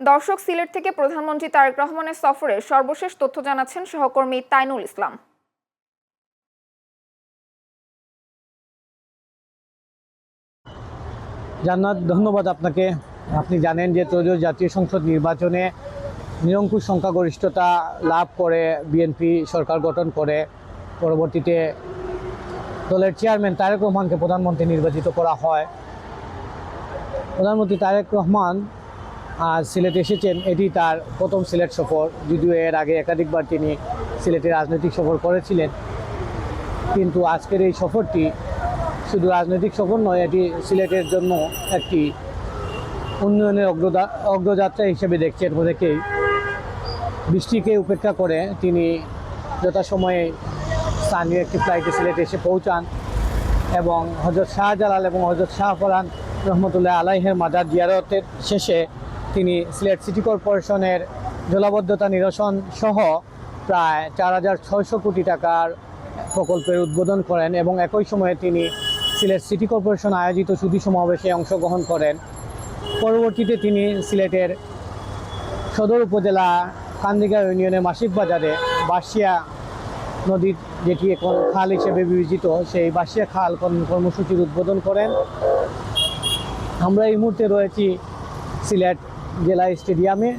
দর্শক, সিলেট থেকে প্রধানমন্ত্রী তারেক রহমানের সফরের সর্বশেষ তথ্য জানাচ্ছেন সহকর্মী তাইনুল ইসলাম। জান্নাত, ধন্যবাদ আপনাকে। আপনি জানেন যে ত্রয়োদশ জাতীয় সংসদ নির্বাচনে নিরঙ্কুশ সংখ্যাগরিষ্ঠতা লাভ করে বিএনপি সরকার গঠন করে পরবর্তীতে দলের চেয়ারম্যান তারেক রহমানকে প্রধানমন্ত্রী নির্বাচিত করা হয়। প্রধানমন্ত্রী তারেক রহমান আজ সিলেটে এসেছেন। এটি তার প্রথম সিলেট সফর, যদিও এর আগে একাধিকবার তিনি সিলেটে রাজনৈতিক সফর করেছিলেন। কিন্তু আজকের এই সফরটি শুধু রাজনৈতিক সফর নয়, এটি সিলেটের জন্য একটি উন্নয়নের অগ্রযাত্রা হিসেবে দেখছেন অনেকেই। বৃষ্টিকে উপেক্ষা করে তিনি যথাসময়ে স্থানীয় একটি ফ্লাইটে সিলেটে এসে পৌঁছান এবং হযরত শাহজালাল এবং হযরত শাহপরান রহমতুল্লাহ আলাইহের মাজার জিয়ারতের শেষে তিনি সিলেট সিটি কর্পোরেশনের জলাবদ্ধতা নিরসন সহ প্রায় 4,600 কোটি টাকার প্রকল্পের উদ্বোধন করেন এবং একই সময়ে তিনি সিলেট সিটি কর্পোরেশন আয়োজিত সুধী সমাবেশে অংশগ্রহণ করেন। পরবর্তীতে তিনি সিলেটের সদর উপজেলা কান্দিগা ইউনিয়নের মাসিক বাজারে বাসিয়া নদীর, যেটি এখন খাল হিসেবে বিবেচিত, সেই বাসিয়া খাল কর্মসূচির উদ্বোধন করেন। আমরা এই মুহূর্তে রয়েছি সিলেট জেলা স্টেডিয়ামে,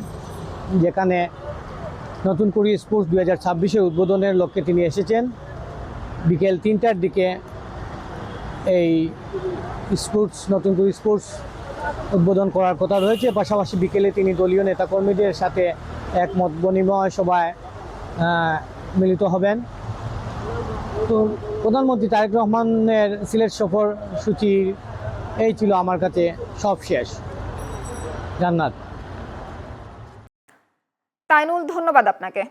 যেখানে নতুন করে স্পোর্টস 2026 উদ্বোধনের লক্ষ্যে তিনি এসেছেন। বিকেল 3টার দিকে এই নতুন করে স্পোর্টস উদ্বোধন করার কথা রয়েছে। পাশাপাশি বিকেলে তিনি দলীয় নেতাকর্মীদের সাথে এক মত বিনিময় সভায় মিলিত হবেন। তো প্রধানমন্ত্রী তারেক রহমানের সিলেট সফর সূচি এই ছিল আমার কাছে সব শেষ। জান্নাত। তাইনুল, ধন্যবাদ আপনাকে।